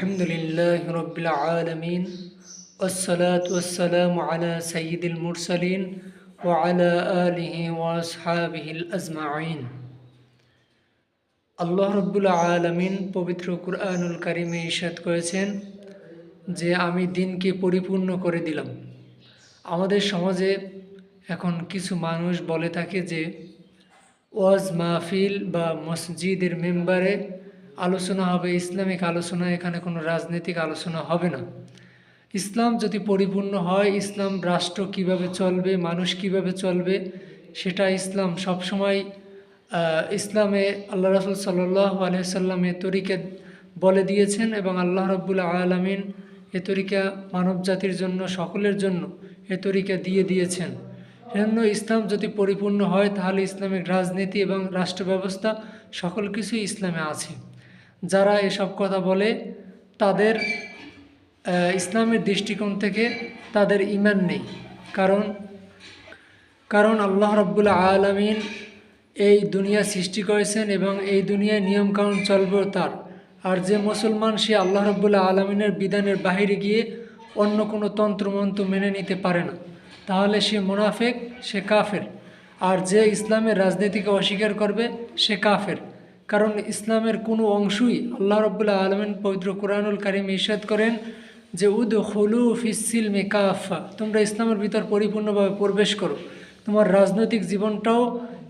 আলহামদুলিল্লাহ রব্বিল আলামিন والصلاة والسلام على سيد المرسلين وعلى آله وأصحابه الأجمعين আল্লাহ রব্বুল আলামিন পবিত্র কুরআনুল কারিমে ইরশাদ করেছেন যে আমি দিনকে পরিপূর্ণ করে দিলাম। আমাদের সমাজে এখন কিছু মানুষ বলে থাকে যে ওয়াজ মাহফিল বা মসজিদের মেম্বারে আলোচনা হবে ইসলামিক আলোচনা, এখানে কোনো রাজনৈতিক আলোচনা হবে না। ইসলাম যদি পরিপূর্ণ হয়, ইসলাম রাষ্ট্র কিভাবে চলবে, মানুষ কিভাবে চলবে, সেটা ইসলাম সবসময় ইসলামে আল্লাহ রাসূল সাল্লাল্লাহু আলাইহি সাল্লাম এ তরিকা বলে দিয়েছেন এবং আল্লাহ রাব্বুল আলামিন এ তরিকা মানব জাতির জন্য, সকলের জন্য এ তরিকা দিয়ে দিয়েছেন। এজন্য ইসলাম যদি পরিপূর্ণ হয় তাহলে ইসলামিক রাজনীতি এবং রাষ্ট্র ব্যবস্থা সকল কিছুই ইসলামে আছে। যারা এসব কথা বলে তাদের ইসলামের দৃষ্টিকোণ থেকে তাদের ঈমান নেই। কারণ আল্লাহ রাব্বুল আলামিন এই দুনিয়া সৃষ্টি করেছেন এবং এই দুনিয়ায় নিয়মকানুন চলবে তার। আর যে মুসলমান, সে আল্লাহ রাব্বুল আলামিনের বিধানের বাহিরে গিয়ে অন্য কোনো তন্ত্রমন্ত্র মেনে নিতে পারে না, তাহলে সে মুনাফিক, সে কাফের। আর যে ইসলামের রাজনীতিকে অস্বীকার করবে সে কাফের। কারণ ইসলামের কোনো অংশই আল্লাহ রাব্বুল আলামিন পবিত্র কুরআনুল কারীমে ইরশাদ করেন যে উদখুলু ফিস-সিলমি কাফা, তোমরা ইসলামের ভিতর পরিপূর্ণভাবে প্রবেশ করো। তোমার রাজনৈতিক জীবনটাও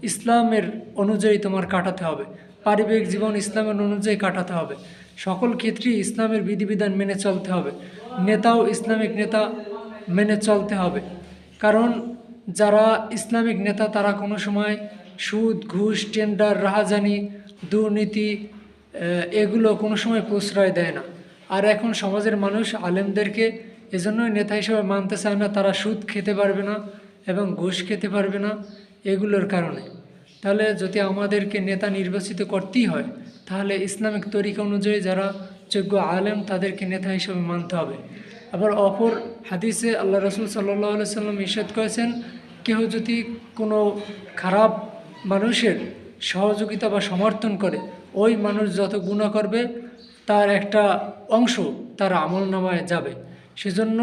ইসলামের অনুযায়ী তোমার কাটাতে হবে, পারিবারিক জীবন ইসলামের অনুযায়ী কাটাতে হবে, সকল ক্ষেত্রেই ইসলামের বিধিবিধান মেনে চলতে হবে, নেতাও ইসলামিক নেতা মেনে চলতে হবে। কারণ যারা ইসলামিক নেতা তারা কোনো সময় সুদ, ঘুষ, টেন্ডার, রাহাজানি, দুর্নীতি এগুলো কোনো সময় প্রশ্রয় দেয় না। আর এখন সমাজের মানুষ আলেমদেরকে এজন্যই নেতা হিসেবে মানতে চায় না, তারা সুদ খেতে পারবে না এবং ঘুষ খেতে পারবে না এগুলোর কারণে। তাহলে যদি আমাদেরকে নেতা নির্বাচিত করতেই হয় তাহলে ইসলামিক তরিকা অনুযায়ী যারা যোগ্য আলেম তাদেরকে নেতা হিসেবে মানতে হবে। আবার অপর হাদিসে আল্লাহ রাসূল সাল্লাল্লাহু আলাইহি সাল্লাম ইরশাদ করেছেন, কেউ যদি কোনো খারাপ মানুষের সহযোগিতা বা সমর্থন করে, ওই মানুষ যত গুনাহ করবে তার একটা অংশ তার আমলনামায় যাবে। সেজন্য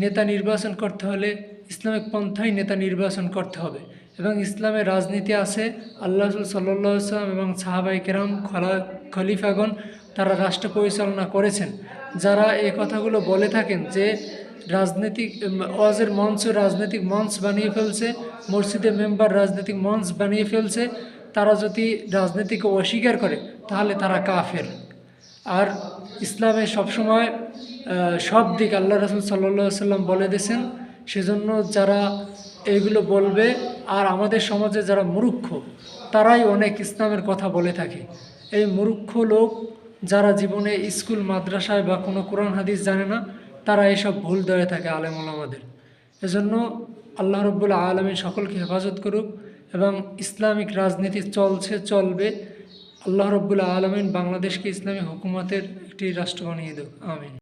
নেতা নির্বাচন করতে হলে ইসলামিক পন্থায় নেতা নির্বাচন করতে হবে। এবং ইসলামের রাজনীতি আছে, আল্লাহ রাসূল সাল্লাল্লাহু আলাইহি সাল্লাম এবং সাহাবায়ে কেরাম, খলিফাগণ তারা রাষ্ট্র পরিচালনা করেছেন। যারা এই কথাগুলো বলে থাকেন যে রাজনৈতিক ওয়াজের মঞ্চ রাজনৈতিক মঞ্চ বানিয়ে ফেলছে, মসজিদের মেম্বার রাজনৈতিক মঞ্চ বানিয়ে ফেলছে, তারা যদি রাজনীতিকে অস্বীকার করে তাহলে তারা কাফের। আর ইসলামে সবসময় সব দিক আল্লাহ রাসূল সাল্লাল্লাহু আলাইহি সাল্লাম বলে দিয়েছেন। সেজন্য যারা এইগুলো বলবে, আর আমাদের সমাজে যারা মূর্খ তারাই অনেক ইসলামের কথা বলে থাকে। এই মূর্খ লোক যারা জীবনে স্কুল মাদ্রাসায় বা কোনো কোরআন হাদিস জানে না, তারা এসব ভুল ধরে থাকে আলেম ওলামাদের। এজন্য আল্লাহ রাব্বুল আলামিন সকলকে হেফাজত করুক এবং ইসলামিক রাজনীতি চলবে। আল্লাহ রাব্বুল আলামিন বাংলাদেশকে ইসলামী হুকুমতের একটি রাষ্ট্র বানিয়ে দেব। আমিন।